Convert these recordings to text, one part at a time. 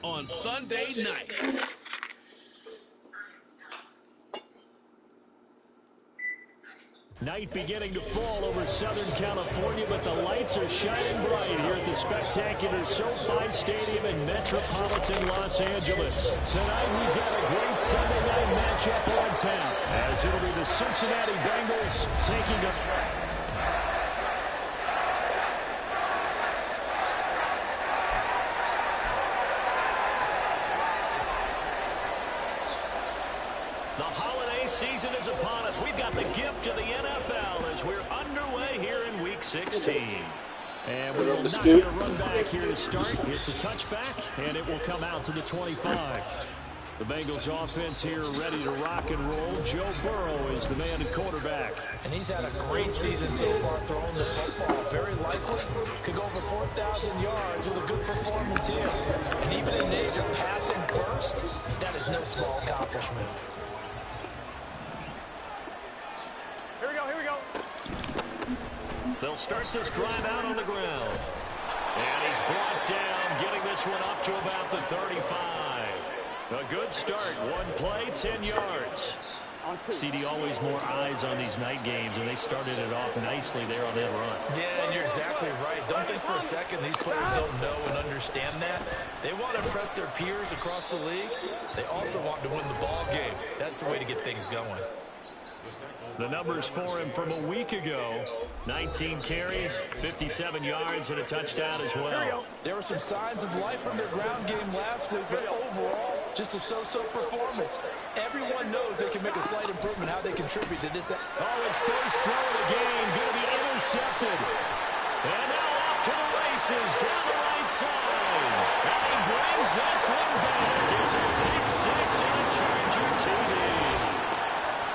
on Sunday night. Night beginning to fall over Southern California, but the lights are shining bright here at the spectacular SoFi Stadium in metropolitan Los Angeles. Tonight we've got a great Sunday night matchup on tap, as it'll be the Cincinnati Bengals taking up... The holiday season is upon us. We've got the gift of the NFL as we're underway here in Week 16. And we will not get a run back here to start. It's a touchback, and it will come out to the 25. The Bengals offense here ready to rock and roll. Joe Burrow is the man at quarterback. And he's had a great season so far throwing the football. Very likely could go over 4,000 yards with a good performance here. And even in the age of passing first, that is no small accomplishment. Here we go. They'll start this drive out on the ground. And he's brought down, getting this one up to about the 35. A good start. One play, 10 yards. CD, always more eyes on these night games, and they started it off nicely there on that run. Yeah, and you're exactly right. Don't think for a second these players don't know and understand that. They want to impress their peers across the league. They also want to win the ball game. That's the way to get things going. The numbers for him from a week ago: 19 carries, 57 yards, and a touchdown as well. There were some signs of life from their ground game last week, but overall, just a so-so performance. Everyone knows they can make a slight improvement how they contribute to this. Oh, his first throw of the game going to be intercepted. And now off to the races down the right side. And he brings this one back. It's a big 6 and a Charger TD.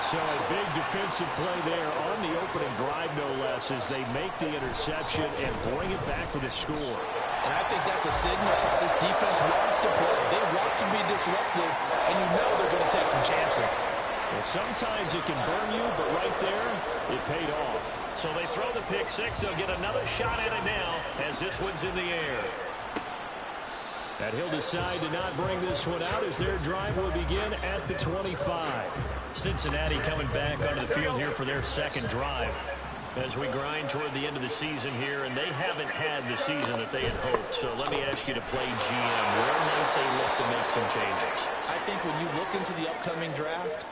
So a big defensive play there on the opening drive, no less, as they make the interception and bring it back for the score. And I think that's a signal how this defense wants to play. They want to be disruptive, and you know they're going to take some chances. Well, sometimes it can burn you, but right there, it paid off. So they throw the pick six. They'll get another shot at it now as this one's in the air. And he'll decide to not bring this one out as their drive will begin at the 25. Cincinnati coming back onto the field here for their second drive as we grind toward the end of the season here, and they haven't had the season that they had hoped. So let me ask you to play GM. Where might they look to make some changes? I think when you look into the upcoming draft,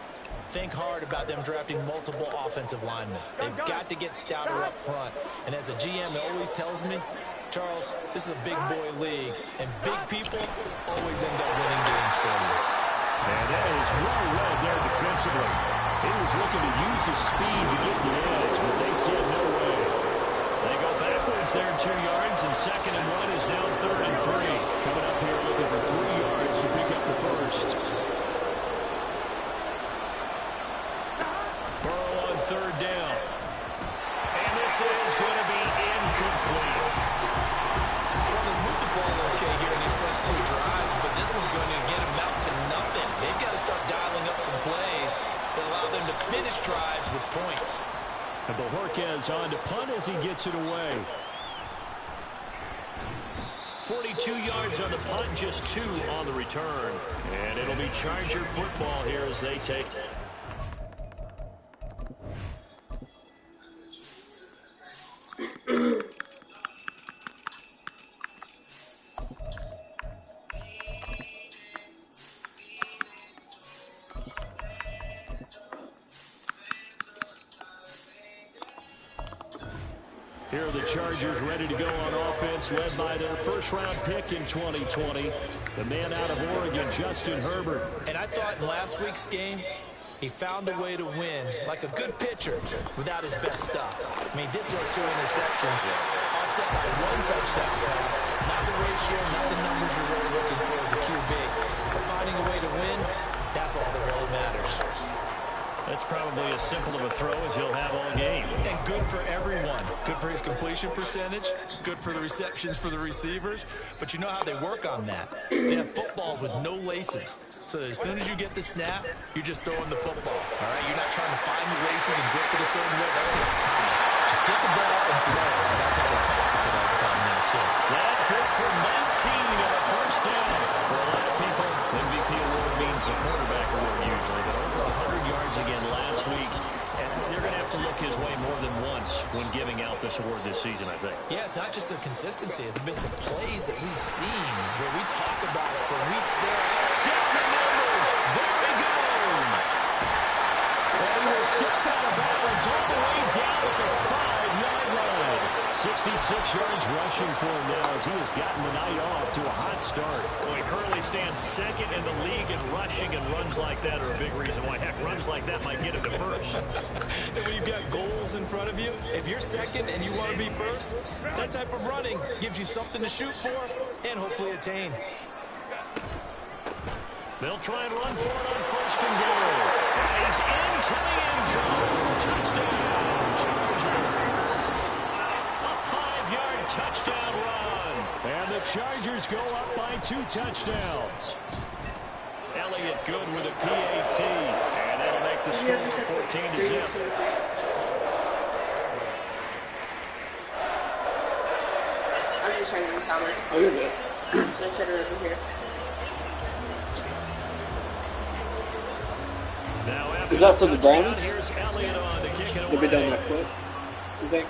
think hard about them drafting multiple offensive linemen. They've got to get stouter up front. And as a GM, it always tells me, Charles, this is a big boy league, and big people always end up winning games for you. And that is well read there defensively. He was looking to use his speed to get the edge, but they said no way. They go backwards there 2 yards, and 2nd and 1 is now 3rd and 3. Coming up here looking for 3 yards to pick up the first. Burrow on 3rd down. And this is going to be incomplete. Okay here in these first 2 drives, but this one's going to get them out to nothing. They've got to start dialing up some plays that allow them to finish drives with points. And Bojorquez on to punt as he gets it away. 42 yards on the punt, just 2 on the return. And it'll be Charger football here as they take it. Here are the Chargers ready to go on offense, led by their first-round pick in 2020, the man out of Oregon, Justin Herbert. And I thought in last week's game, he found a way to win, like a good pitcher, without his best stuff. I mean, he did throw 2 interceptions, offset by 1 touchdown pass. Not the ratio, not the numbers you're really looking for as a QB. But finding a way to win, that's all that really matters. That's probably as simple of a throw as he'll have all game. And good for everyone. Good for his completion percentage. Good for the receptions for the receivers. But you know how they work on that. They have footballs with no laces. So as soon as you get the snap, you're just throwing the football. All right? You're not trying to find the laces and grip it a certain way. That takes time. Just get the ball and throw it. So that's how they practice it all the time now, too. That good for 19 on the first down for a look his way more than once when giving out this award this season, I think. Yeah, it's not just the consistency. It's been some plays that we've seen where we talk about it for weeks there. Down the numbers. There he goes. And he will step out of bounds all the way down at the 5-yard line. 66 yards rushing for him now as he has gotten the night off to a hot start. Well, he currently stands second in the league in rushing, and runs like that are a big reason why. Heck, runs like that might get him to first. And when you've got goals in front of you, if you're second and you want to be first, that type of running gives you something to shoot for and hopefully attain. They'll try and run for it on first and goal. And he's into the end zone. Touchdown, Chargers. A 5-yard touchdown run. And the Chargers go up by 2 touchdowns. Elliott good with a PAT. And that'll make the score 14-0. I was just trying to comment. Oh, you're good. So I said it over here. Now after Is that for the touchdown, Browns? here's Elliott on to kick it They'll be done away. that quick, you think?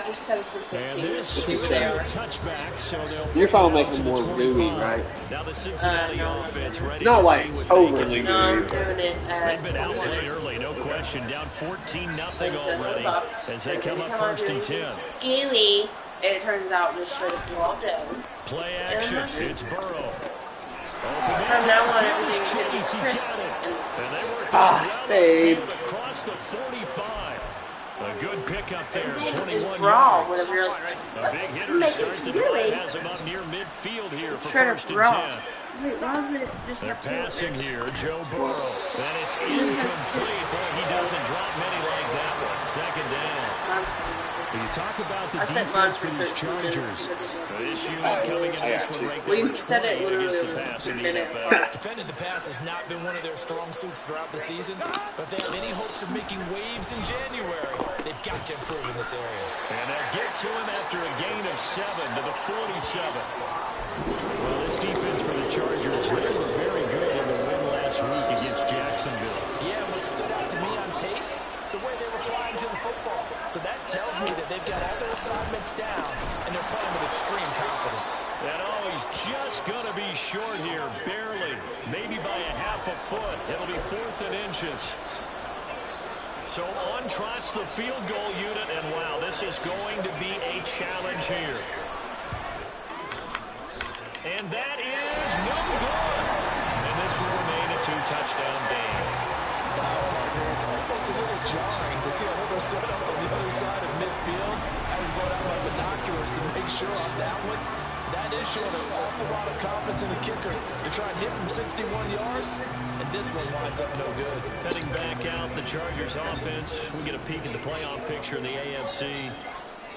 Just 7 for 15. And this Let's is see a where they are. touchback, so they'll You're fine push it out making to more the gooey, 25. right? Now the Cincinnati No. offense ready Not to like see what overly No, I'm gooey. doing it They've been at outplayed early, no question. Down 14-0 Like says already Bucks. as they come up first and 10. Gooey. It turns out just straight up wall down. Play action. It's Burrow. From now on, everything's going to be He's crisp. got it. And And they work Ah, babe. across the 45. A good pickup there, everything 21 is raw yards. whenever you're A big hitter to Make start it the gooey. drive has him up near midfield here for straight first up and raw. 10. Wait, why does it just They're have to passing here, Joe Burrow. And it's incomplete. Boy, he doesn't drop many like that one. Second down. When you talk about the I set mine defense for for these 13 Chargers, minutes. this unit coming in I this got one you. ranked We number said it 20 literally against the was pass a in the minute NFL. apart. Defending the pass has not been one of their strong suits throughout the season, but if they have any hopes of making waves in January, they've got to improve in this area. And they'll get to him after a gain of 7 to the 47. Well, this defense for the Chargers, they were very good in the win last week against Jacksonville. Yeah, what stood out to me on tape, the way they were flying to the football. So that tells me that they've got all their assignments down, and they're playing with extreme confidence. And oh, he's just going to be short here, barely, maybe by a half a foot. It'll be 4th and inches. So on trots the field goal unit, and wow, this is going to be a challenge here. And that is no good. And this will remain a 2-touchdown game. Wow, partner, it's almost a little jarring to see a little setup on the other side of midfield. I was going out my binoculars to make sure on that one. That is showing an awful lot of confidence in the kicker to try and hit from 61 yards, and this one winds up no good. Heading back out, the Chargers offense. We get a peek at the playoff picture in the AFC.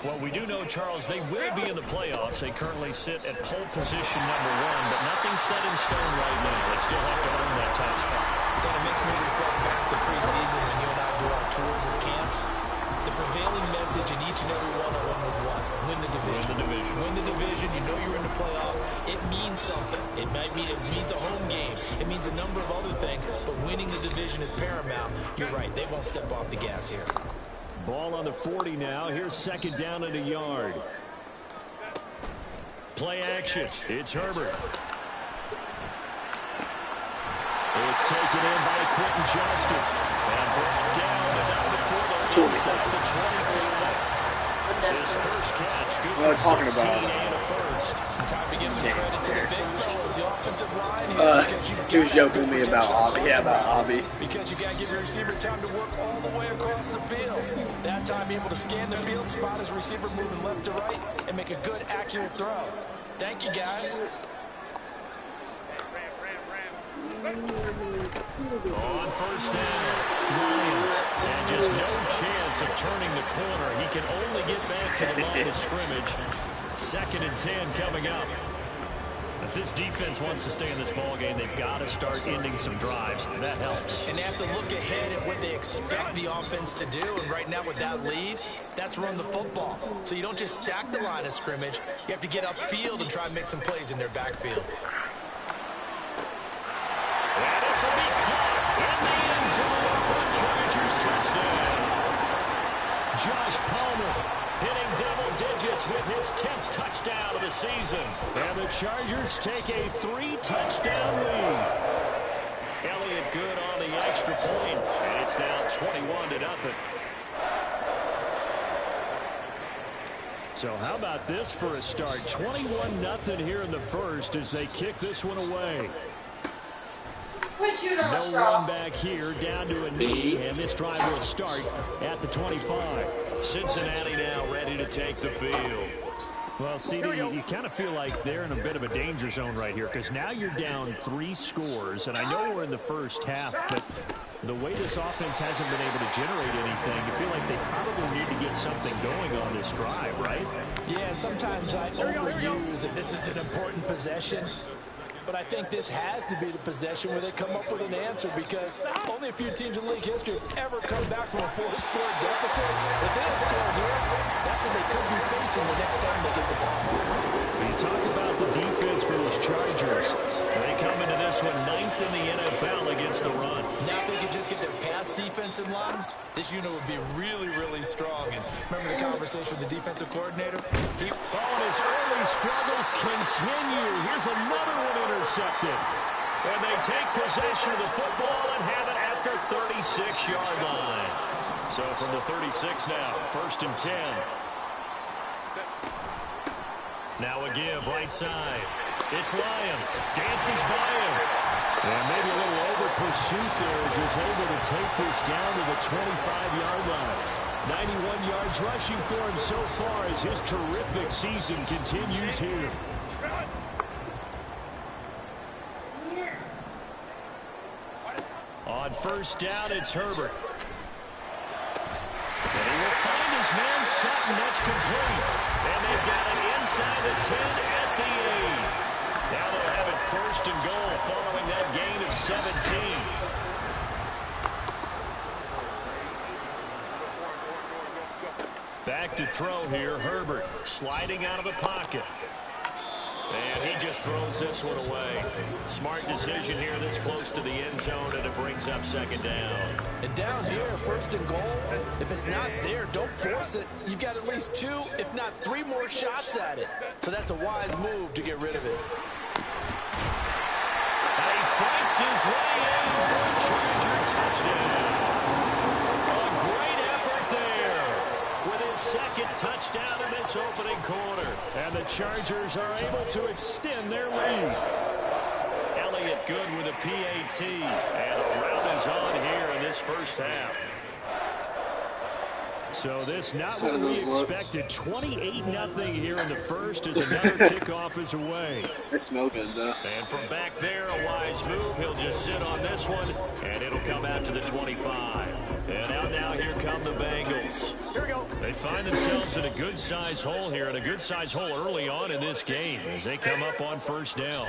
Well, we do know, Charles, they will be in the playoffs. They currently sit at pole position number 1, but nothing's set in stone right now. They still have to earn that top spot. And it makes me reflect back to preseason when you and I do our tours of camps. The prevailing message in each and every one of them was what? Win the division. Win the division. Win the division. You know you're in the playoffs. It means something. It means a home game. It means a number of other things, but winning the division is paramount. You're right. They won't step off the gas here. Ball on the 40 now. Here's 2nd down and a yard. Play action. It's Herbert. It's taken in by Quentin Johnston. And brought down to number 4 inside the 25. His first catch. Good Well, for talking 16 about and a first. Time to give some credit to the big fellas, the offensive line here. He was joking with me about Hobby. Yeah, about Hobby. Because you got to give your receiver time to work all the way across the field. That time able to scan the field, spot his receiver moving left to right, and make a good, accurate throw. Thank you, guys. On first down, Williams. And just no chance of turning the corner. He can only get back to the line of scrimmage. 2nd and 10 coming up. If this defense wants to stay in this ballgame, they've got to start ending some drives. That helps. And they have to look ahead at what they expect the offense to do. And right now with that lead, that's run the football. So you don't just stack the line of scrimmage. You have to get upfield and try and make some plays in their backfield. And this will be caught in the end zone for a Chargers touchdown. Josh Palmer hitting double digits with his 10th touchdown of the season. And the Chargers take a 3-touchdown lead. Elliott good on the extra point, and it's now 21-0. So how about this for a start? 21-0 here in the first as they kick this one away. No run back here, down to a knee, and this drive will start at the 25. Cincinnati now ready to take the field. Well, CD, you kind of feel like they're in a bit of a danger zone right here because now you're down 3 scores, and I know we're in the first half, but the way this offense hasn't been able to generate anything, you feel like they probably need to get something going on this drive, right? Yeah, and sometimes I overuse that this is an important possession. But I think this has to be the possession where they come up with an answer because only a few teams in league history have ever come back from a 4-score deficit. If they had scored here, that's what they could be facing the next time they get the ball. When you talk about the defense for those Chargers, they come into this one 9th in the NFL against the run. Now if they could just get their pass defense in line, this unit would be really, really strong. And remember the conversation with the defensive coordinator? And his early struggles continue. Here's another one intercepted. And they take possession of the football and have it at their 36-yard line. So from the 36 now, 1st and 10. Now a give right side. It's Lyons. Dances by him. And maybe a little over pursuit there as he's able to take this down to the 25-yard line. 91 yards rushing for him so far as his terrific season continues here. On 1st down, it's Herbert. And he will find his man Sutton. That's complete. And they've got it inside the 10 at the 8. Now they'll have it 1st and goal following that gain of 17. Back to throw here, Herbert sliding out of the pocket. And he just throws this one away. Smart decision here that's close to the end zone, and it brings up 2nd down. And down here, 1st and goal, if it's not there, don't force it. You've got at least 2, if not 3 more shots at it. So that's a wise move to get rid of it. And he fights his way in for a Charger touchdown. A great effort there with his 2nd touchdown in this opening quarter. And the Chargers are able to extend their lead. Elliott good with a PAT. And a rout is on here in this first half. So this not what we expected. 28-0 here in the first as another kickoff is away. They smell good, though. And from back there, a wise move. He'll just sit on this one, and it'll come out to the 25. And out now, here come the Bengals. Here we go. They find themselves in a good-sized hole here, and a good-sized hole early on in this game as they come up on 1st down.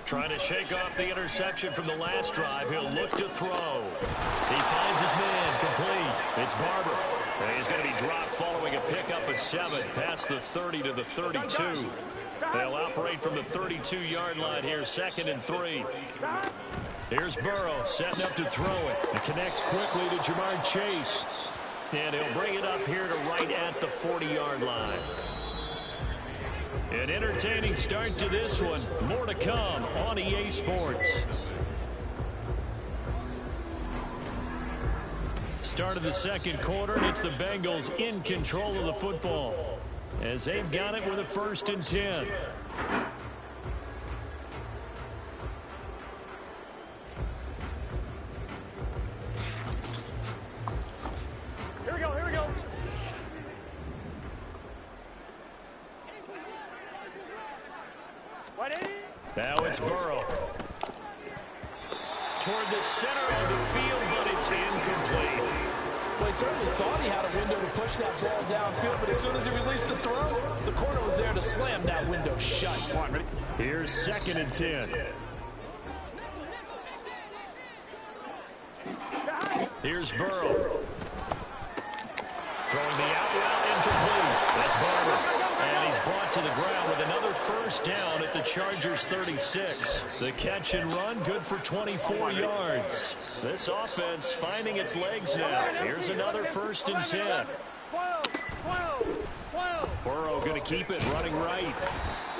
Trying to shake off the interception from the last drive. He'll look to throw. He finds his man complete. It's Barber. And he's going to be dropped following a pickup of 7 past the 30 to the 32. They'll operate from the 32-yard line here, 2nd and 3. Here's Burrow setting up to throw it. It connects quickly to Jamar Chase. And he'll bring it up here to right at the 40-yard line. An entertaining start to this one. More to come on EA Sports. Start of the 2nd quarter, and it's the Bengals in control of the football as they've got it with a 1st and 10. Here we go, here we go. Now it's Burrow. Toward the center of the field, but it's incomplete. Well, he certainly thought he had a window to push that ball downfield, but as soon as he released the throw, the corner was there to slam that window shut. Come on, ready? Here's 2nd and 10. Here's Burrow. Throwing the out route incomplete. That's Barber. And he's brought to the ground with another first down at the Chargers' 36. The catch and run, good for 24 yards. This offense finding its legs now. Here's another 1st and 10. Burrow going to keep it, running right.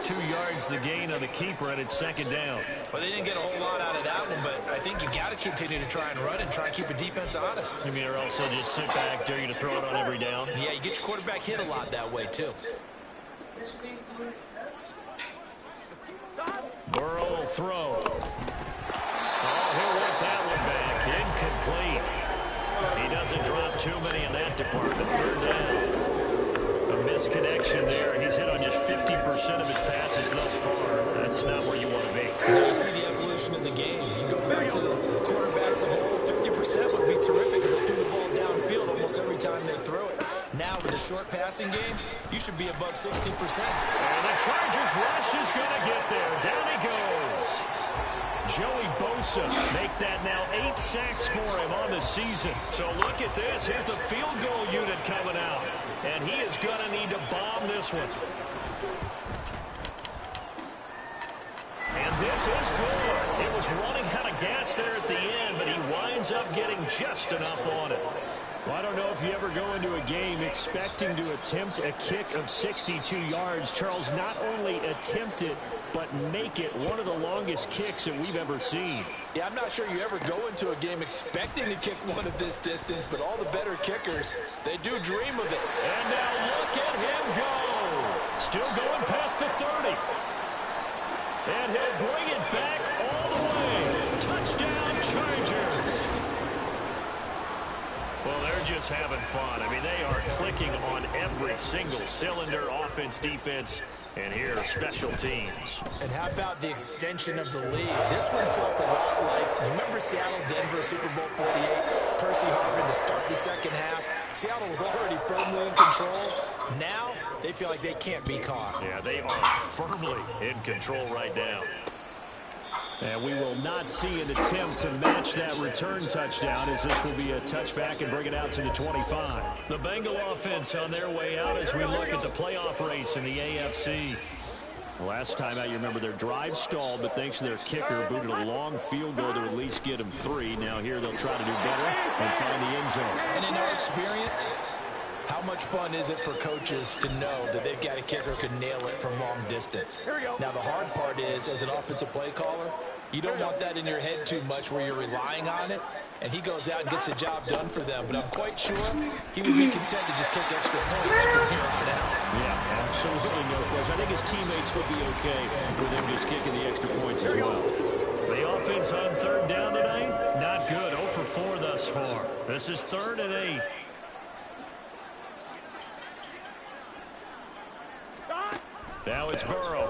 2 yards the gain on the keeper, and it's 2nd down. Well, they didn't get a whole lot out of that one, but I think you got to continue to try and run and try and keep a defense honest. You mean or also just sit back, dare you to throw it on every down? Yeah, you get your quarterback hit a lot that way, too. Burrow will throw. Oh, he'll want that one back. Incomplete. He doesn't drop too many in that department. 3rd down. A misconnection there. He's hit on just 50% of his passes thus far. That's not where you want to be. You see the evolution of the game. You go back to the quarterbacks of old, 50% would be terrific because they threw the ball downfield almost every time they throw it. Now, with a short passing game, you should be above 60%. And the Chargers rush is going to get there. Down he goes. Joey Bosa make that now 8 sacks for him on the season. So look at this. Here's the field goal unit coming out. And he is going to need to bomb this one. And this is good. It was running out of gas there at the end, but he winds up getting just enough on it. Well, I don't know if you ever go into a game expecting to attempt a kick of 62 yards. Charles, not only attempt it, but make it one of the longest kicks that we've ever seen. Yeah, I'm not sure you ever go into a game expecting to kick one of this distance, but all the better kickers, they do dream of it. And now look at him go. Still going past the 30. And he'll bring it back all the way. Touchdown, Chargers. Well, they're just having fun. I mean, they are clicking on every single cylinder, offense, defense, and here, special teams. And how about the extension of the lead? This one felt a lot like, you remember Seattle-Denver, Super Bowl 48, Percy Harvin to start the 2nd half. Seattle was already firmly in control. Now, they feel like they can't be caught. Yeah, they are firmly in control right now. And we will not see an attempt to match that return touchdown, as this will be a touchback and bring it out to the 25. The Bengal offense on their way out as we look at the playoff race in the AFC. Last time out, you remember their drive stalled, but thanks to their kicker, booted a long field goal to at least get them 3. Now here they'll try to do better and find the end zone. And in our experience, how much fun is it for coaches to know that they've got a kicker who can nail it from long distance? Now, the hard part is, as an offensive play caller, you don't want that in your head too much where you're relying on it, and he goes out and gets the job done for them. But I'm quite sure he would be content to just kick extra points from here on out. Yeah, absolutely no question. I think his teammates would be okay with him just kicking the extra points as well. The offense on 3rd down tonight, not good. 0 for 4 thus far. This is 3rd and 8. Now it's Burrow.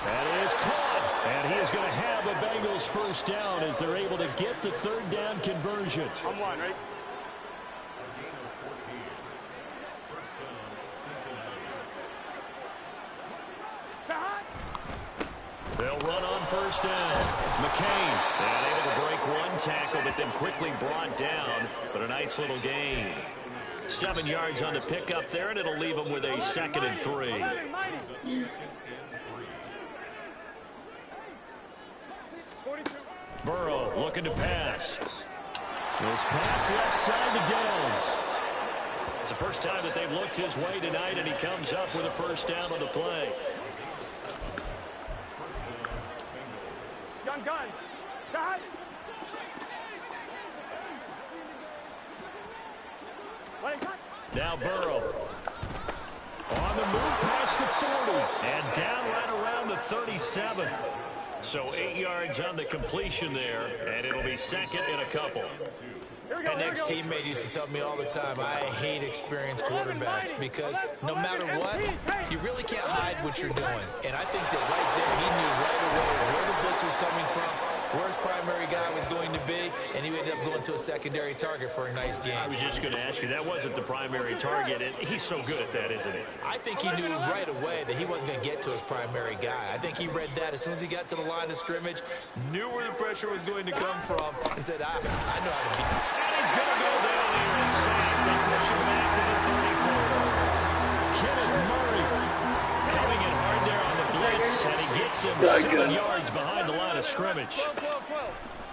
That is caught. And he is going to have a Bengals first down as they're able to get the 3rd down conversion. I'm one, right? They'll run on 1st down. McCain, and able to break one tackle, but then quickly brought down. But a nice little gain. 7 yards on the pickup there, and it'll leave them with a 2nd and 3. Burrow looking to pass. This pass left side to Downs. It's the first time that they've looked his way tonight, and he comes up with a first down on the play. Gun. Now Burrow. On the move past the 40. And down right around the 37. So 8 yards on the completion there. And it'll be 2nd and a couple. My next teammate used to tell me all the time, I hate experienced quarterbacks because no matter what, you really can't hide what you're doing. And I think that right there, he knew right away where the blitz was coming from, where his primary guy was going to be, and he ended up going to a secondary target for a nice game. I was just going to ask you, that wasn't the primary target, and he's so good at that, isn't he? I think he knew right away that he wasn't going to get to his primary guy. I think he read that as soon as he got to the line of scrimmage, knew where the pressure was going to come from, and said, I know how to beat. And he's going to go down here and sack. They push him back to the 34. Kenneth Murray Gets him Good, 7 good. yards behind the line of scrimmage.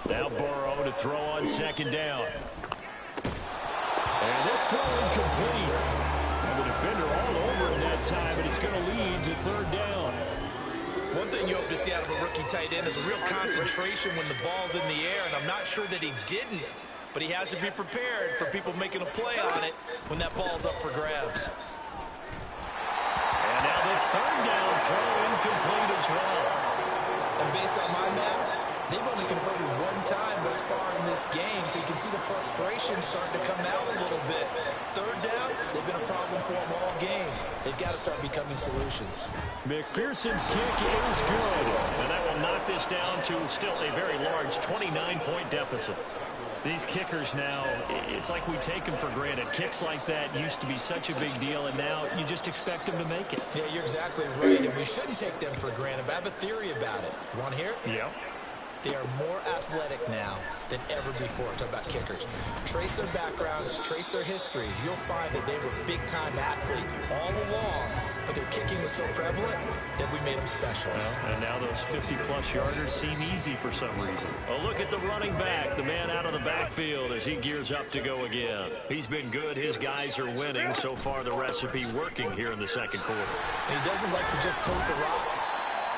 Now Burrow to throw on second down. And this throw incomplete. And the defender all over in that time, and it's going to lead to third down. One thing you hope to see out of a rookie tight end is a real concentration when the ball's in the air, and I'm not sure that he didn't, but he has to be prepared for people making a play on it when that ball's up for grabs. And now the third down throw incomplete as well. And based on my math, they've only converted one time thus far in this game, so you can see the frustration starting to come out a little bit. Third downs, they've been a problem for them all game. They've got to start becoming solutions. McPherson's kick is good, and that will knock this down to still a very large 29-point deficit. These kickers now, it's like we take them for granted. Kicks like that used to be such a big deal, and now you just expect them to make it. Yeah, you're exactly right, and we shouldn't take them for granted, but I have a theory about it. You want to hear it? Yeah. They are more athletic now than ever before. Talk about kickers. Trace their backgrounds, trace their histories. You'll find that they were big-time athletes all along, but their kicking was so prevalent that we made them specialists. Well, and now those 50-plus yarders seem easy for some reason. A look at the running back, the man out of the backfield as he gears up to go again. He's been good. His guys are winning. So far, the recipe working here in the second quarter. And he doesn't like to just tote the rock.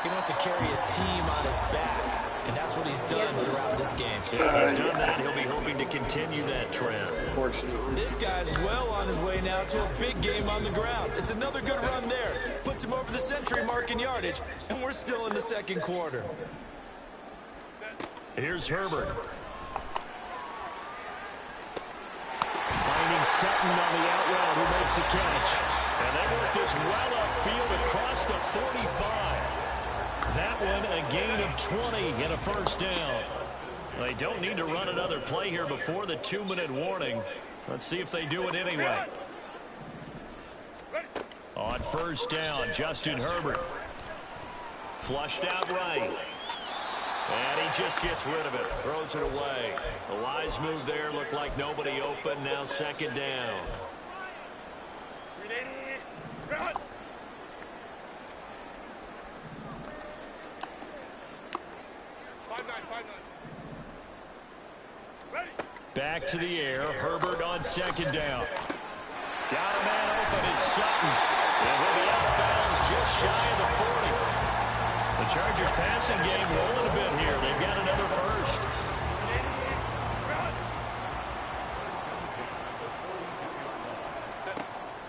He wants to carry his team on his back. And that's what he's done throughout this game. If he's done that, he'll be hoping to continue that trend. Fortunately. This guy's well on his way now to a big game on the ground. It's another good run there. Puts him over the century mark in yardage, and we're still in the second quarter. Here's Herbert. Finding Sutton on the out route who makes the catch. And they work this well upfield across the 45. That one a gain of 20 and a first down. They don't need to run another play here before the 2-minute warning. Let's see if they do it anyway. On first down, Justin Herbert. Flushed out right. And he just gets rid of it. Throws it away. The wise move there. Looked like nobody open. Now second down. Back to the air. Herbert on second down. Got a man open. It's Sutton. And he'll be out of bounds just shy of the 40. The Chargers passing game rolling a bit here. They've got another first.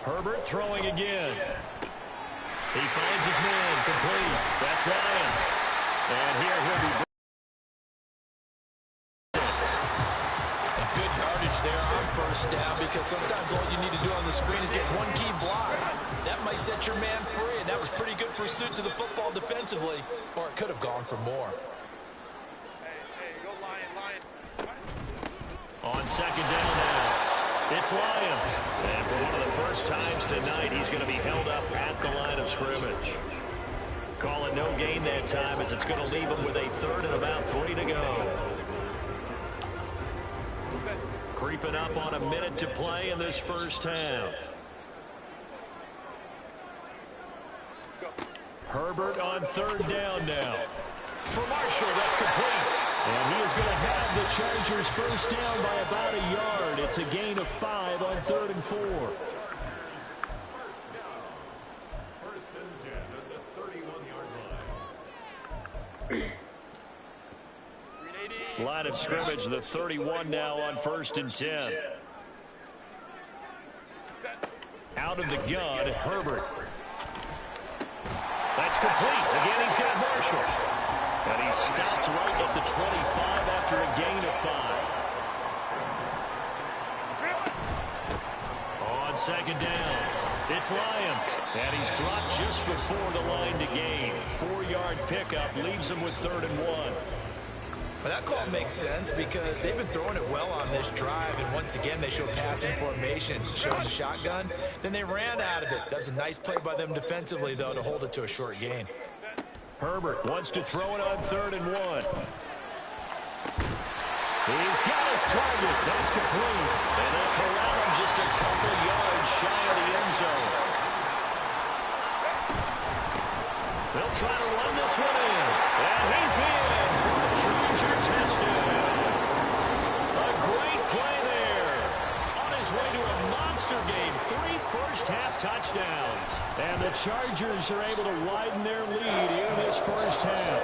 Herbert throwing again. He finds his man complete. That's Lions. And here he'll be. Good yardage there on first down, because sometimes all you need to do on the screen is get one key block. That might set your man free, and that was pretty good pursuit to the football defensively, or it could have gone for more. On second down now, it's Lions. And for one of the first times tonight, he's going to be held up at the line of scrimmage. Call it no gain that time, as it's going to leave him with a third and about 3 to go. Creeping up on a minute to play in this first half. Herbert on third down now. For Marshall, that's complete. And he is going to have the Chargers first down by about a yard. It's a gain of 5 on 3rd and 4. First and 10 at the 31-yard line. Line of scrimmage, the 31 now on 1st and 10. Out of the gun, Herbert. That's complete. Again, he's got Marshall. And he stopped right at the 25 after a gain of 5. On second down, it's Lions. And he's dropped just before the line to gain. 4-yard pickup leaves him with 3rd and 1. Well, that call makes sense because they've been throwing it well on this drive, and once again they showed passing formation, showing the shotgun. Then they ran out of it. That's a nice play by them defensively, though, to hold it to a short gain. Herbert wants to throw it on 3rd and 1. He's got his target. That's complete. And they'll corral him just a couple yards shy of the end zone. They'll try to run this one in. Chargers are able to widen their lead here in this first half.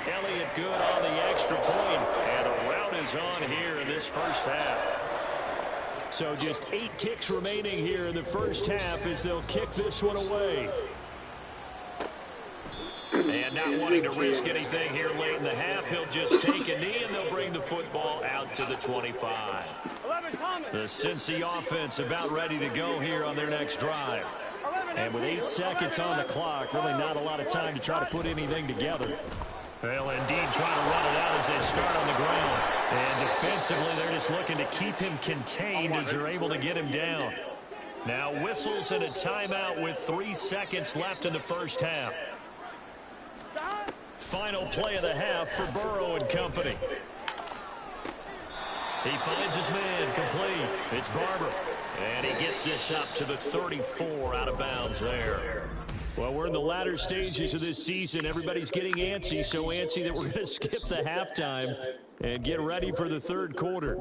Elliott good on the extra point, and a rout is on here in this first half. So just 8 ticks remaining here in the first half as they'll kick this one away. And not wanting to risk anything here late in the half, he'll just take a knee, and they'll bring the football out to the 25. The Cincy offense about ready to go here on their next drive. And with 8 seconds on the clock, really not a lot of time to try to put anything together. Well, indeed, trying to run it out as they start on the ground. And defensively, they're just looking to keep him contained as they're able to get him down. Now whistles and a timeout with 3 seconds left in the first half. Final play of the half for Burrow and company. He finds his man complete. It's Barber. And he gets this up to the 34 out of bounds there. Well, we're in the latter stages of this season. Everybody's getting antsy, so antsy that we're going to skip the halftime and get ready for the third quarter.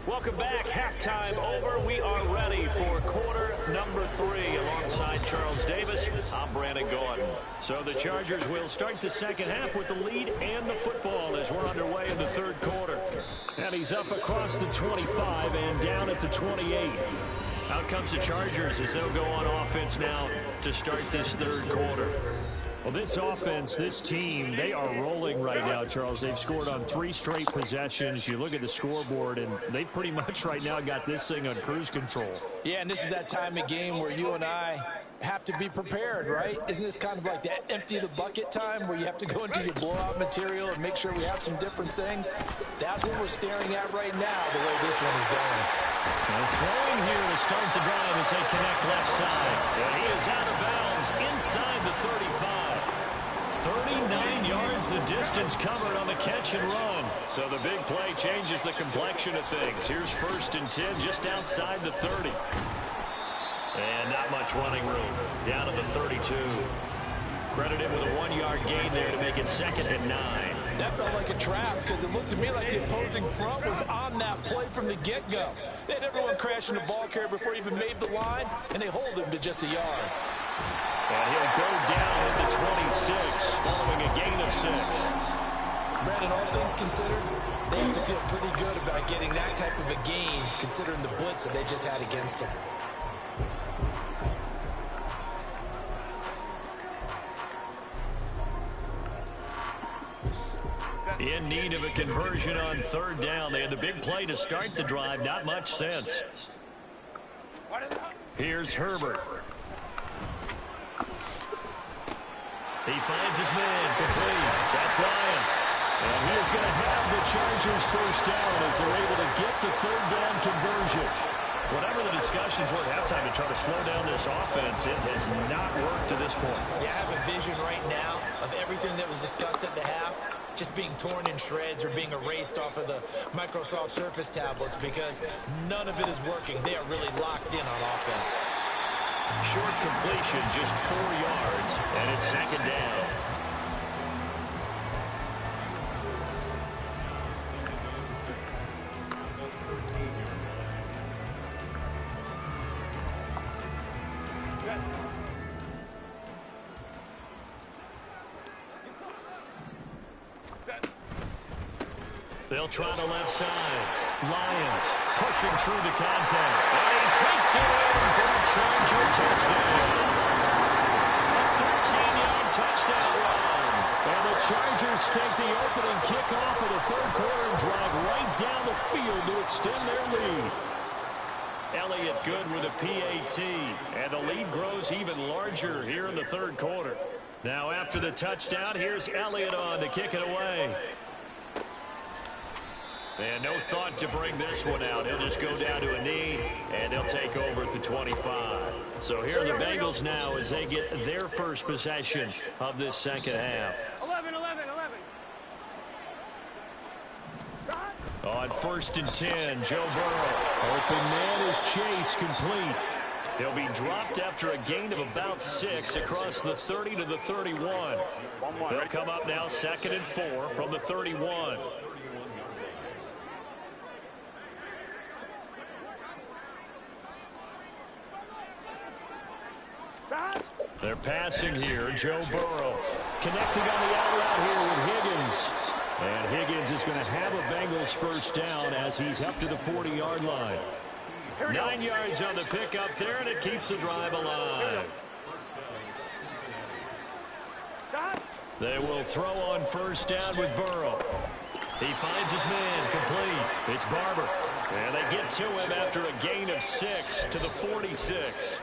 Welcome back. Halftime over. We are ready for quarter number 3. Alongside Charles Davis, I'm Brandon Gordon. So the Chargers will start the second half with the lead and the football as we're underway in the third quarter. And he's up across the 25 and down at the 28. Out comes the Chargers as they'll go on offense now to start this third quarter. Well, this offense, this team, they are rolling right now, Charles. They've scored on 3 straight possessions. You look at the scoreboard, and they pretty much right now got this thing on cruise control. Yeah, and this is that time of game where you and I have to be prepared, right? Isn't this kind of like that empty the bucket time where you have to go into your blowout material and make sure we have some different things? That's what we're staring at right now, the way this one is going. Well, throwing here to start the drive as they connect left side. And he is out of bounds inside the 35. 39 yards the distance covered on the catch and run. So the big play changes the complexion of things. Here's 1st and 10 just outside the 30. And not much running room. Down to the 32. Credited with a 1-yard gain there to make it 2nd and 9. That felt like a trap because it looked to me like the opposing front was on that play from the get-go. They had everyone crashing the ball carrier before he even made the line, and they hold him to just a yard. And he'll go down at the 26 following a gain of 6. Brandon, all things considered, they have to feel pretty good about getting that type of a gain considering the blitz that they just had against them. In need of a conversion on 3rd down. They had the big play to start the drive. Not much sense. Here's Herbert. He finds his man complete. That's Lyons. And he is going to have the Chargers 1st down as they're able to get the 3rd down conversion. Whatever the discussions were at halftime to try to slow down this offense, it has not worked to this point. Yeah, I have a vision right now of everything that was discussed at the half just being torn in shreds or being erased off of the Microsoft Surface tablets because none of it is working. They are really locked in on offense. Short completion, just 4 yards, and it's 2nd down. They'll try the left side. Lyons pushing through the contact. And he takes it in for a Charger touchdown. A 13-yard touchdown run. And the Chargers take the opening kickoff of the 3rd quarter and drive right down the field to extend their lead. Elliott good with a PAT. And the lead grows even larger here in the 3rd quarter. Now after the touchdown, here's Elliott on to kick it away. And no thought to bring this one out. He'll just go down to a knee, and they'll take over at the 25. So here are the Bengals now as they get their first possession of this second half. 11. On 1st and 10, Joe Burrow. Open man is Chase, complete. He'll be dropped after a gain of about 6 across the 30 to the 31. They'll come up now 2nd and 4 from the 31. They're passing here. Joe Burrow connecting on the out route here with Higgins. And Higgins is going to have a Bengals first down as he's up to the 40-yard line. 9 yards on the pickup there, and it keeps the drive alive. They will throw on first down with Burrow. He finds his man complete. It's Barber. And they get to him after a gain of 6 to the 46.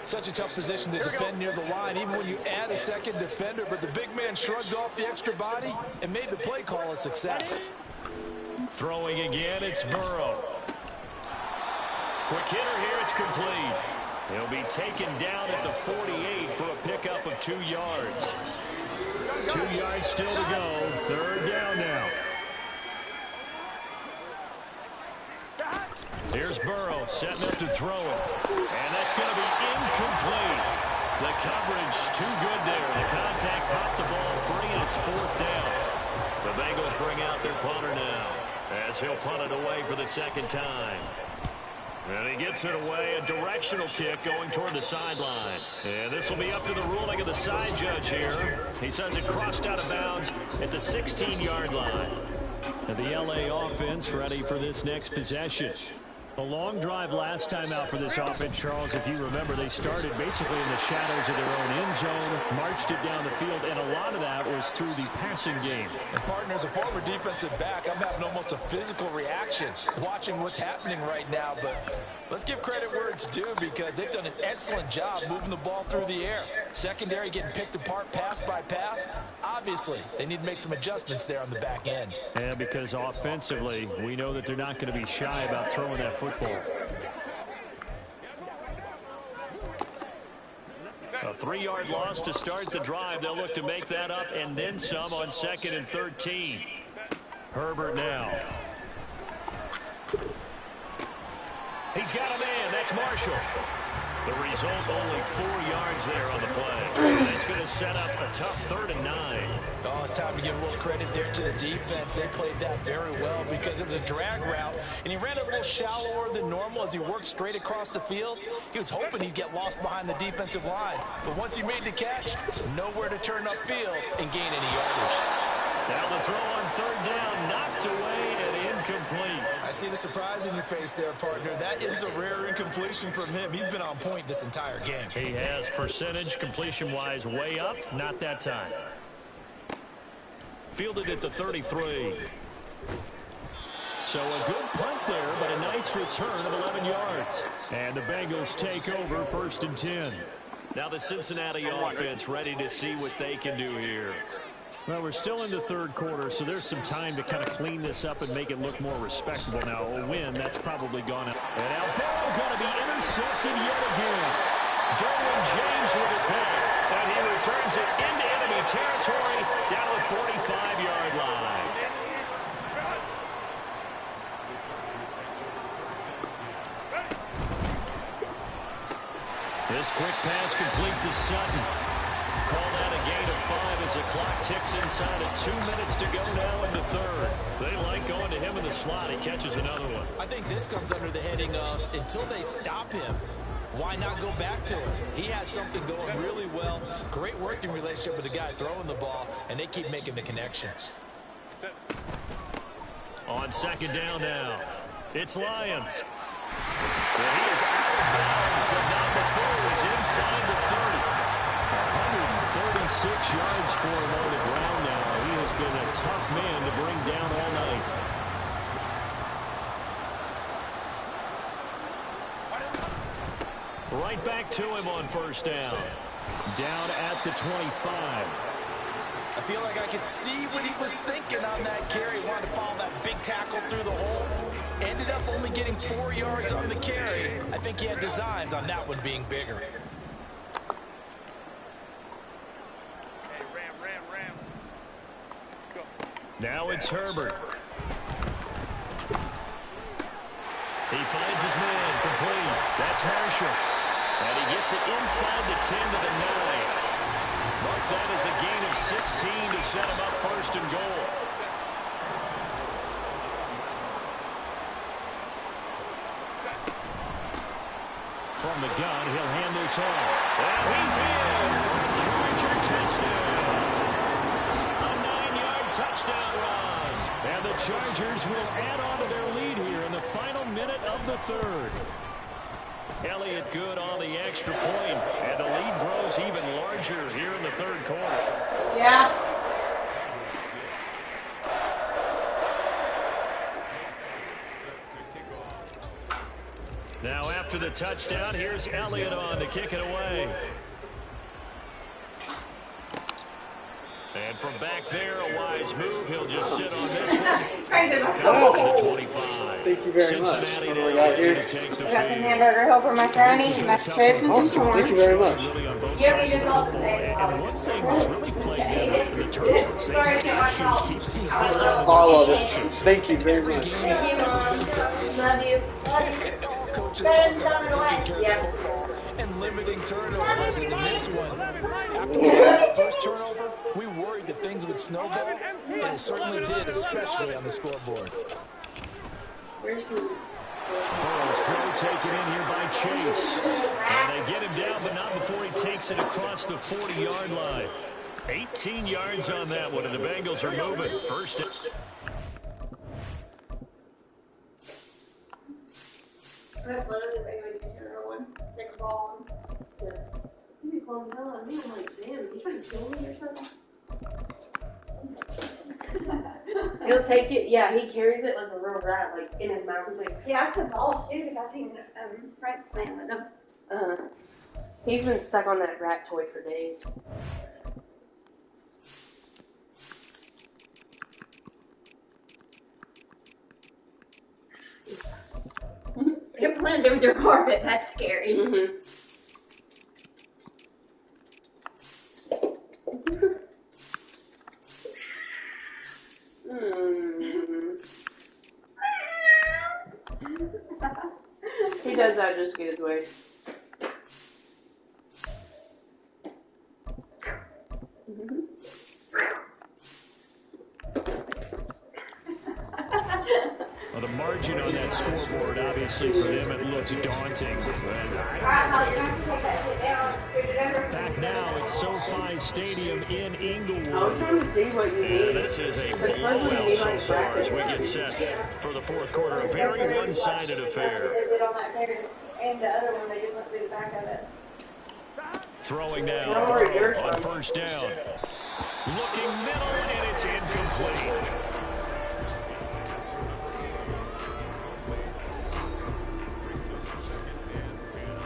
Such a tough position to defend near the line, even when you add a second defender. But the big man shrugged off the extra body and made the play call a success. Throwing again, it's Burrow. Quick hitter here, it's complete. He'll be taken down at the 48 for a pickup of 2 yards. 2 yards still to go. Third down now. Here's Burrow setting up to throw it. And that's going to be incomplete. The coverage too good there. The contact popped the ball free, and it's fourth down. The Bengals bring out their punter now as he'll punt it away for the second time. And he gets it away, a directional kick going toward the sideline. And this will be up to the ruling of the side judge here. He says it crossed out of bounds at the 16-yard line. And the LA offense ready for this next possession. A long drive last time out for this offense, Charles. If you remember, they started basically in the shadows of their own end zone, marched it down the field, and a lot of that was through the passing game. And partner, as a former defensive back, I'm having almost a physical reaction watching what's happening right now. But let's give credit where it's due, because they've done an excellent job moving the ball through the air. Secondary getting picked apart pass by pass. Obviously, they need to make some adjustments there on the back end. And because offensively, we know that they're not going to be shy about throwing that football. A 3-yard loss to start the drive. They'll look to make that up and then some on 2nd and 13. Herbert now. He's got a man. That's Marshall. The result, only 4 yards there on the play. That's going to set up a tough 3rd and 9. Oh, it's time to give a little credit there to the defense. They played that very well because it was a drag route, and he ran a little shallower than normal as he worked straight across the field. He was hoping he'd get lost behind the defensive line, but once he made the catch, nowhere to turn upfield and gain any yardage. Now the throw on 3rd down, knocked away and incomplete. I see the surprise in your face there, partner. That is a rare incompletion from him. He's been on point this entire game. He has percentage completion-wise way up, not that time. Fielded at the 33. So a good punt there, but a nice return of 11 yards. And the Bengals take over 1st and 10. Now the Cincinnati offense ready to see what they can do here. Well, we're still in the 3rd quarter, so there's some time to kind of clean this up and make it look more respectable. Now, a win, that's probably gone out. And now Burrow going to be intercepted yet again. Derwin James with it back, and he returns it into enemy territory down to the 45-yard line. This quick pass complete to Sutton. Called out a gain of 5 as the clock ticks inside of 2 minutes to go now in the 3rd. They like going to him in the slot. He catches another one. I think this comes under the heading of until they stop him, why not go back to him? He has something going really well. Great working relationship with the guy throwing the ball, and they keep making the connection. On 2nd down now, it's Lyons. Well, he is out of bounds, but not before he was inside the 30. 136 yards for him on the ground now. He has been a tough man to bring down all night. Right back to him on 1st down. Down at the 25. I feel like I could see what he was thinking on that carry. Wanted to follow that big tackle through the hole. Ended up only getting 4 yards on the carry. I think he had designs on that one being bigger. Now it's Herbert. He finds his man complete. That's Marshall. And he gets it inside the 10 to the 9. Mark that as a gain of 16 to set him up 1st and goal. from the gun. He'll hand this off. And he's in for a Charger touchdown. A 9-yard touchdown run. And the Chargers will add on to their lead here in the final minute of the third. Elliott good on the extra point, and the lead grows even larger here in the third quarter. Yeah. Now after the touchdown, here's Elliott on to kick it away. And from back there, a wise move. He'll just sit on this one. Come to the 25. Thank you very much. Cincinnati What do we now got ready here? to take the I got some field. hamburger helper macaroni, mashed potatoes, and Awesome. corn. Thank you very much. Really on both Yep, sides you of did the all the football. same. And one thing that's really plagued them, the turnovers. They've had issues keeping the football in All of possession. it. Thank you very much. Thank you, Mom. Love you. All coaches Better talk than about away. taking care of Yeah. the football and limiting turnovers. And in this one, after we saw that first turnover, we worried that things would snowball, and it certainly did, especially on the scoreboard. Where's the... Burrow's throw taken in here by Chase. And they get him down, but not before he takes it across the 40-yard line. 18 yards on that one, and the Bengals are moving. First down. That's literally like when you hear one, like a ball. You be calling down me. I'm like, damn, you trying to kill me or something? He'll take it. Yeah, he carries it like a real rat, like in his mouth. He's like, Yeah, I said balls too because I seen Frank playing with them. he's been stuck on that rat toy for days. You're playing with your carpet. That's scary. Mm-hmm. He does that just to get his way. Well, the margin on that scoreboard, obviously, for them, it looks daunting. Back now at SoFi Stadium in Inglewood. I was trying to see what you And need. this is a blowout so far as we get set for the fourth quarter. A very one-sided affair. They did on that pair, and the other one, they just went through the back of it. Throwing now, Burrow on first down. Looking middle, and it's incomplete.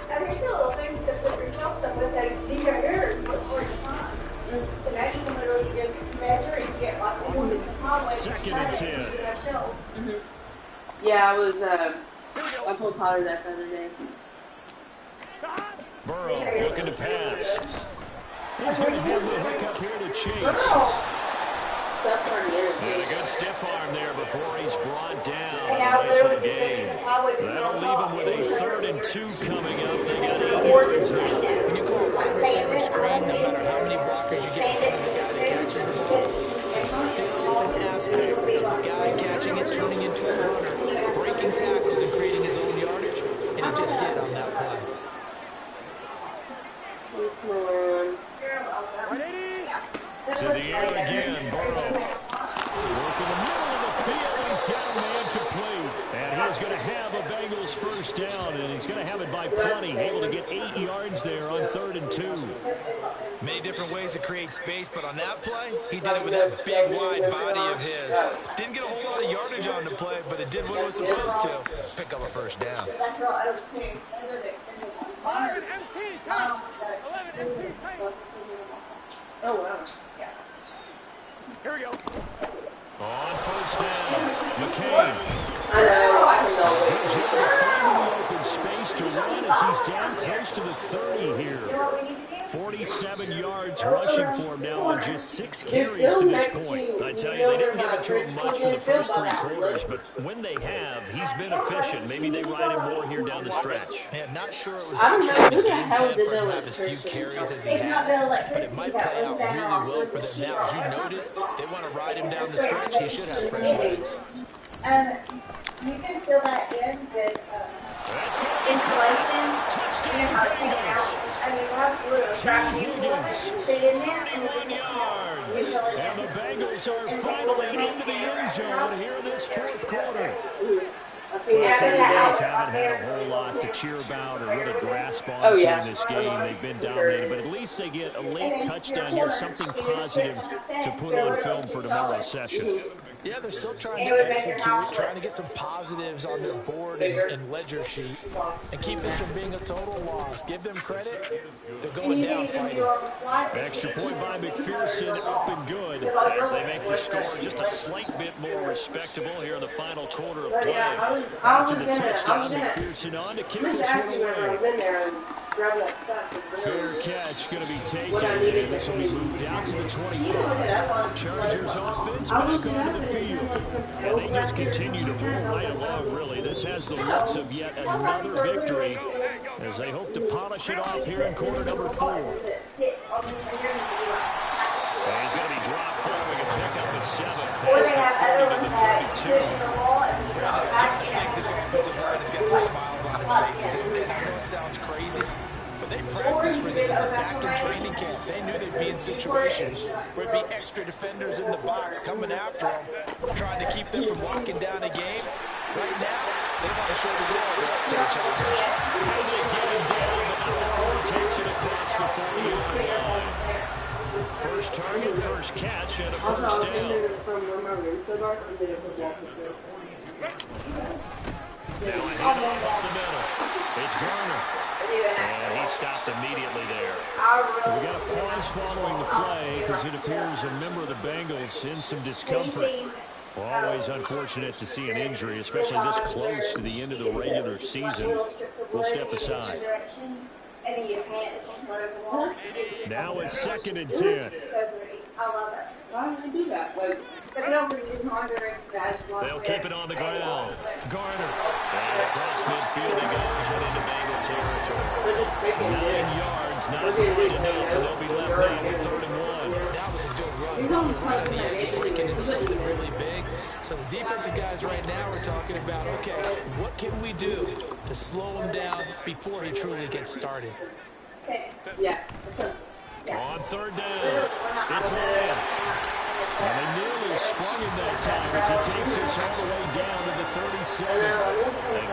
I mean, it's a little thing to put yourself stuff with that. These are yours. What's for your time? So now you can literally just measure and get like a one small way. Second and 10. Yeah, I told Tyler that the other day. Burrow looking to pass. He's going to have the hook up here to Chase. That's already in. And a good stiff arm there before he's brought down. And now Nice literally little gain. That'll leave him with a 3rd and 2 coming up. They got 8 yards there. When you call a wide receiver screen, no matter how many blockers you get in front of the guy that catches the ball, it's still an aspect of the guy catching it, turning into a runner, breaking tackles and creating his own yardage, and he just did on that play. Come on. To the air again, Burrow. Working the middle of the field, and he's got a man complete. And he's going to have a Bengals first down, and he's going to have it by plenty. Able to get 8 yards there on 3rd and 2. Many different ways to create space, but on that play, he did it with that big, wide body of his. Didn't get a whole lot of yardage on the play, but it did what it was supposed to. Pick up a first down. That's right. I was too. 11 MT, come on. 11 MT, tight. Oh, wow. Here we go. On first down, McCain. I know, I can know it. Good job of finding the open space to run as he's down close to the 30 here. 47 yards rushing for him now on just 6 carries to this point. I tell you, they didn't give it to him much for the first 3 quarters, but when they have, he's been efficient. Maybe they ride him more here down the stretch. Yeah, not sure it was I don't know actually who the the game hell plan did for him to that have as few person. carries as he has, but it might play out really well for them now. As you noted, they want to ride him down the stretch. He should have fresh legs. You can fill that in with That's going to be insulation. touchdown You know how to take it Bengals. out. I mean, that's little scratch Higgins, fit in there. 31 yards. And the Bengals are finally into the end zone here in this fourth quarter. I've seen Well, that. San Diego's haven't had a whole lot to cheer about or really grasp onto in this game. They've been dominated, but at least they get a late touchdown here, something positive to put on film for tomorrow's session. Yeah, they're still trying to execute, trying to get some positives on their board and ledger sheet, and keep this from being a total loss. Give them credit. They're going down fighting. Extra point by McPherson, up and good as they make the score just a slight bit more respectable here in the final quarter of play. After the touchdown, McPherson on to kick this one away. Fair catch going to be taken, and this will be moved out to the 25. Chargers offense back onto the field. And they just continue to roll right along, really. This has the looks of yet another victory as they hope to polish it off here in quarter number 4. And he's going to be dropped following a pickup of 7. Pass the 40 to the 32. I think this offensive line has got some smiles on its faces. And I know it sounds crazy, but they practiced for this back in training camp. They knew they'd be in situations where it'd be extra defenders in the box coming after them, trying to keep them from walking down a game. Right now, they want to show the world they're up to the challenge. And they get him down, but number 4 takes it across the 40-yard line. First target, first catch, and a first down. Now a handoff up the middle. It's Garner. And he stopped immediately there. We got a pause following the play because it appears a member of the Bengals in some discomfort. Always unfortunate to see an injury, especially this close to the end of the regular season. We'll step aside. Now it's 2nd and 10. I love it. Why would I do that? Like, They'll keep it on the ground. Garner. And across midfield he goes and into Bengal territory. 9 yards, not quite enough, and they'll be left now with 3rd and 1. That was a good run. Right on the edge of breaking into something really big. So the defensive guys right now are talking about, okay, what can we do to slow him down before he truly gets started? yeah. On 3rd down, it's Lions. And they nearly sprung him that time as he takes us all the way down to the 37. A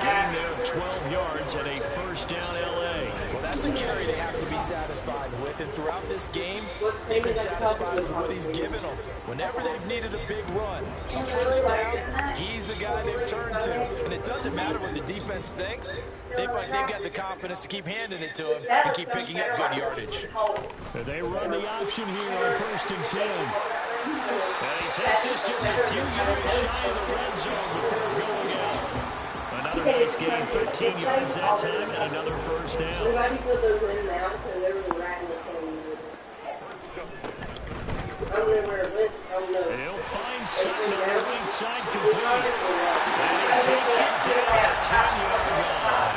gain there of 12 yards and a first down L.A. Well, that's a carry they have to be satisfied with. And throughout this game, they've been satisfied with what he's given them. Whenever they've needed a big run, first down, he's the guy they've turned to. And it doesn't matter what the defense thinks. They've got the confidence to keep handing it to him and keep picking up good yardage. They run the option here on 1st and 10. And he takes this just a few yards shy of the red zone before going out. Another nice gain, 13 yards that time, and another first down. Everybody put those in now, so there was a rat in the chain. I don't know where it went. I don't know. He'll find Sutton on the right side complete. And he takes it down the 10-yard line.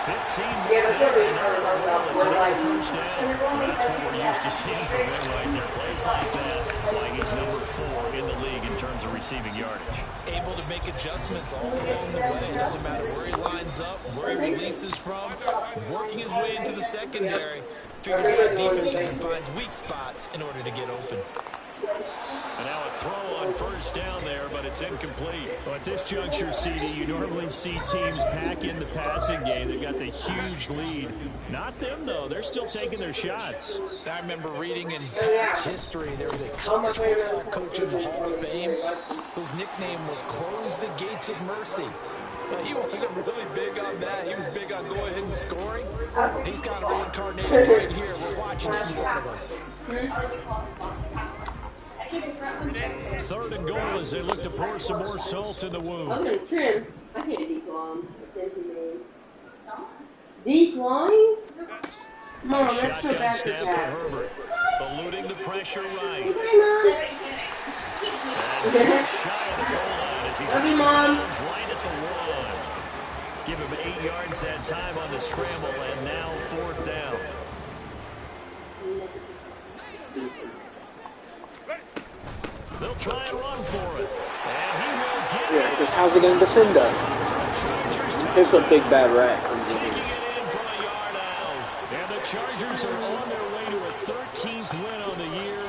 15 more down, it's another first down. That's what we're used to seeing from him right there. Plays like that, like he's number 4 in the league in terms of receiving yardage. Able to make adjustments all along the way. It doesn't matter where he lines up, where he releases from, working his way into the secondary. Figures out defenses and finds weak spots in order to get open. And now a throw on first down there, but it's incomplete. Well, at this juncture, CD, you normally see teams pack in the passing game. They've got the huge lead. Not them, though. They're still taking their shots. I remember reading in past history, there was a college football coach in the Hall of Fame whose nickname was Close the Gates of Mercy. Well, he wasn't really big on that. He was big on going ahead and scoring. He's kind of reincarnated right here. We're watching it in front of us. 3rd and goal as they look to pour some more salt in the wound. I'm going to trim. I can't decline. It's empty name. Decline? Mom, that's so Shotgun bad snap for Herbert. Eluding the pressure right. And just shy of the goal line as he's Love you, Mom. right at the 1. Give him 8 yards that time on the scramble, and now 4th down. They'll try and run for it. And he will Yeah, because how's it going to defend us? Here's a big bad rat comes in here. And the Chargers are on their way to a 13th win on the year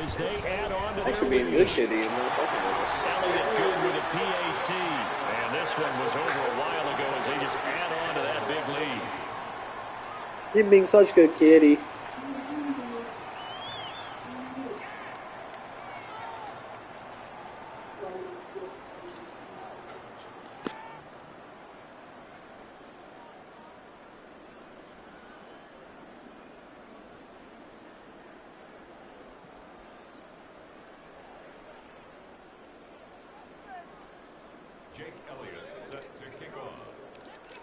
as they add on to That their could be a lead. good kitty. And not fucking with us. Elliott good with a PAT. And this one was over a while ago as they just add on to that big lead. Him being such a good kitty. Jake Elliott set to kick off.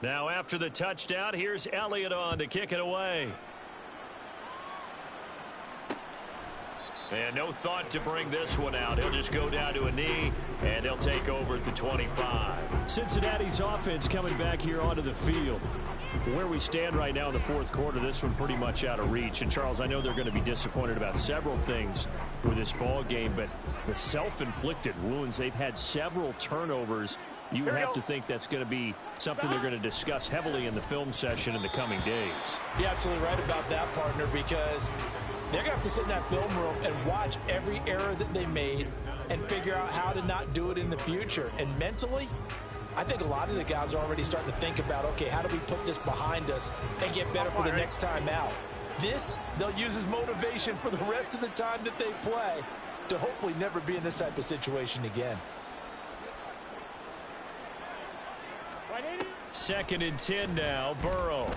Now after the touchdown, here's Elliott on to kick it away. And no thought to bring this one out. He'll just go down to a knee, and he'll take over at the 25. Cincinnati's offense coming back here onto the field. Where we stand right now in the fourth quarter, this one pretty much out of reach. And, Charles, I know they're going to be disappointed about several things with this ball game, but the self-inflicted wounds, they've had several turnovers. You have to think that's going to be something they're going to discuss heavily in the film session in the coming days. You're absolutely right about that, partner, because they're going to have to sit in that film room and watch every error that they made and figure out how to not do it in the future. And mentally, I think a lot of the guys are already starting to think about, okay, how do we put this behind us and get better for the next time out? This, they'll use as motivation for the rest of the time that they play to hopefully never be in this type of situation again. 2nd and 10 now, Burrow.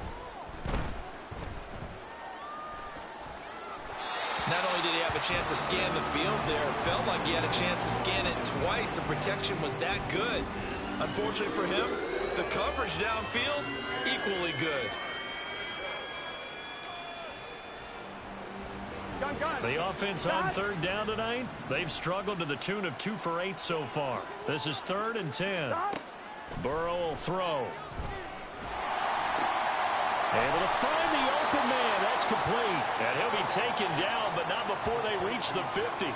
Not only did he have a chance to scan the field there, it felt like he had a chance to scan it twice. The protection was that good. Unfortunately for him, the coverage downfield, equally good. The offense on 3rd down tonight, they've struggled to the tune of 2 for 8 so far. This is 3rd and 10. Burrow will throw. Able to find the open man. That's complete. And he'll be taken down, but not before they reach the 50.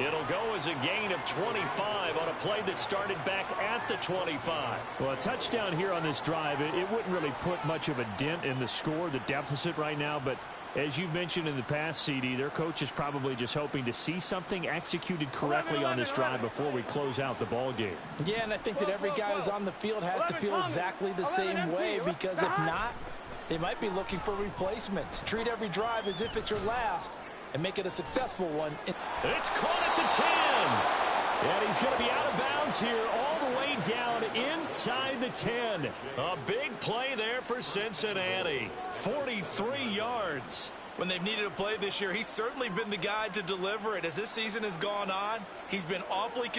It'll go as a gain of 25 on a play that started back at the 25. Well, a touchdown here on this drive, it wouldn't really put much of a dent in the score, the deficit right now, but as you mentioned in the past, CD, their coach is probably just hoping to see something executed correctly on this drive before we close out the ball game. Yeah, and I think that every guy who's on the field has to feel exactly the same way, because if not, they might be looking for replacements. Treat every drive as if it's your last and make it a successful one. It's caught at the 10. And he's going to be out of bounds here all the way down inside the 10. A big play there for Cincinnati. 43 yards. When they've needed a play this year, he's certainly been the guy to deliver it. As this season has gone on, he's been awfully...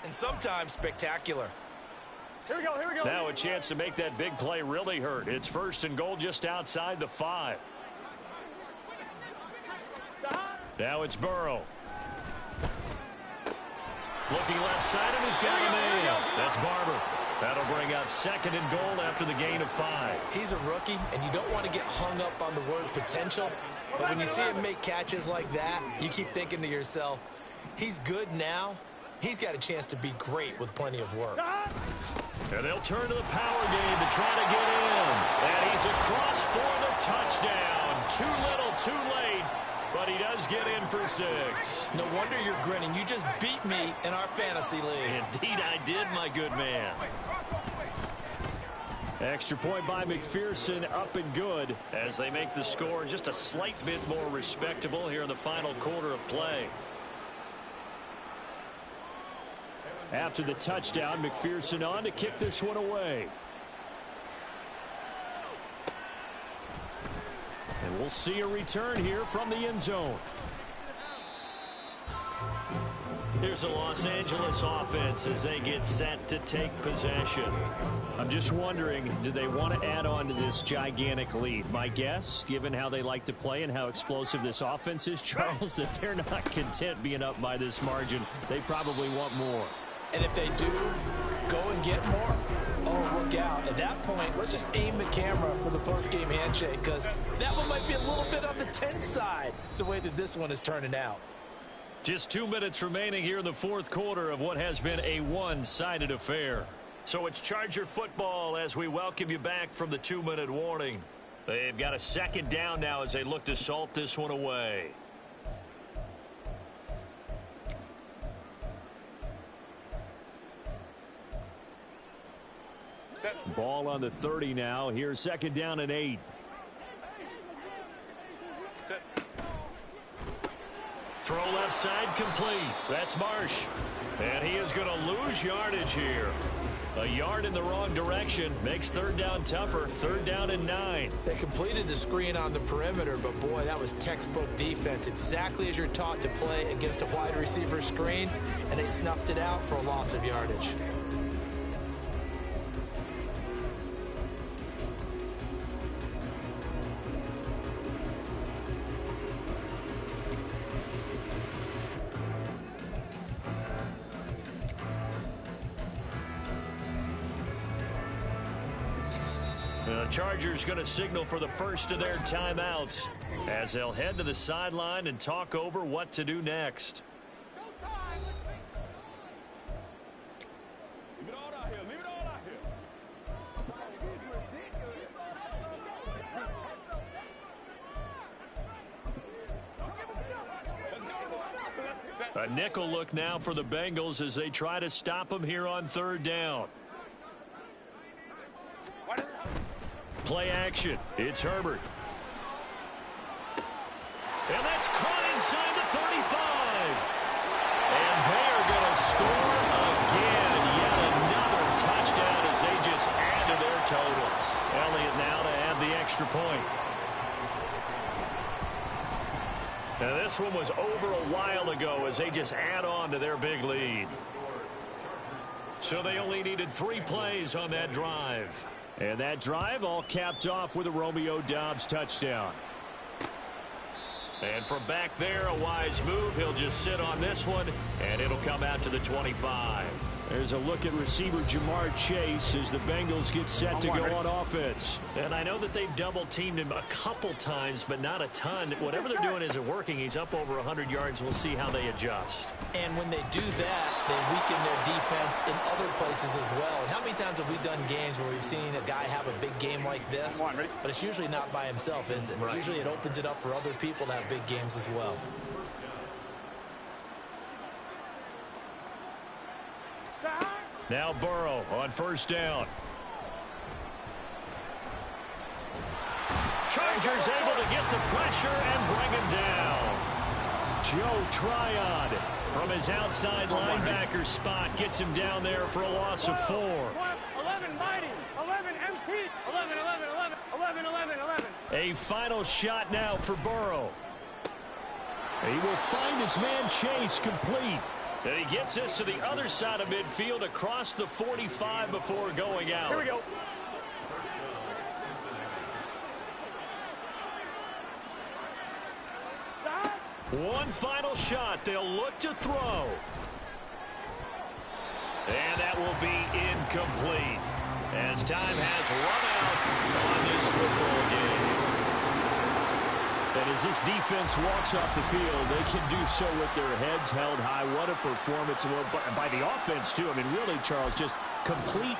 and sometimes spectacular. Here we go, here we go. Now a chance to make that big play really hurt. It's 1st and goal just outside the 5. Now it's Burrow. Looking left side, and he's got a man. That's Barber. That'll bring up 2nd and goal after the gain of 5. He's a rookie, and you don't want to get hung up on the word potential. But when you see him make catches like that, you keep thinking to yourself, he's good now. He's got a chance to be great with plenty of work. And they'll turn to the power game to try to get in. And he's across for the touchdown. Too little, too late. But he does get in for 6. No wonder you're grinning. You just beat me in our fantasy league. Indeed I did, my good man. Extra point by McPherson, up and good as they make the score just a slight bit more respectable here in the final quarter of play. After the touchdown, McPherson on to kick this one away. And we'll see a return here from the end zone. Here's a Los Angeles offense as they get set to take possession. I'm just wondering, do they want to add on to this gigantic lead? My guess, given how they like to play and how explosive this offense is, Charles, that they're not content being up by this margin. They probably want more. And if they do, go and get more. Oh, look out. At that point, let's just aim the camera for the post-game handshake, because that one might be a little bit on the tense side, the way that this one is turning out. Just 2 minutes remaining here in the fourth quarter of what has been a one-sided affair. So it's Charger football as we welcome you back from the 2-minute warning. They've got a second down now as they look to salt this one away. Ball on the 30 now. Here's second down and 8. Throw left side complete. That's Marsh. And he is going to lose yardage here. A yard in the wrong direction makes third down tougher. Third down and 9. They completed the screen on the perimeter, but boy, that was textbook defense. Exactly as you're taught to play against a wide receiver screen, and they snuffed it out for a loss of yardage. The Chargers going to signal for the first of their timeouts as they'll head to the sideline and talk over what to do next. Leave it all out here. Leave it all out here. A nickel look now for the Bengals as they try to stop them here on third down. Play action. It's Herbert. And that's caught inside the 35. And they're going to score again. Yet another touchdown as they just add to their totals. Elliott now to add the extra point. Now this one was over a while ago as they just add on to their big lead. So they only needed 3 plays on that drive. And that drive all capped off with a Romeo Doubs touchdown. And from back there, a wise move. He'll just sit on this one, and it'll come out to the 25. There's a look at receiver Jamar Chase as the Bengals get set to go on offense. And I know that they've double-teamed him a couple times, but not a ton. Whatever they're doing isn't working. He's up over 100 yards. We'll see how they adjust. And when they do that, they weaken their defense in other places as well. And how many times have we done games where we've seen a guy have a big game like this? But it's usually not by himself, is it? Right. Usually it opens it up for other people to have big games as well. Now Burrow on first down. Chargers able to get the pressure and bring him down. Joe Tryon from his outside linebacker spot gets him down there for a loss of 4. 11 mighty, 11 MT, 11, 11, 11, 11, 11, 11. A final shot now for Burrow. He will find his man Chase complete. And he gets this to the other side of midfield across the 45 before going out. Here we go. One final shot. They'll look to throw. And that will be incomplete as time has run out on this football game. And as this defense walks off the field, they can do so with their heads held high. What a performance by the offense, too. I mean, really, Charles, just complete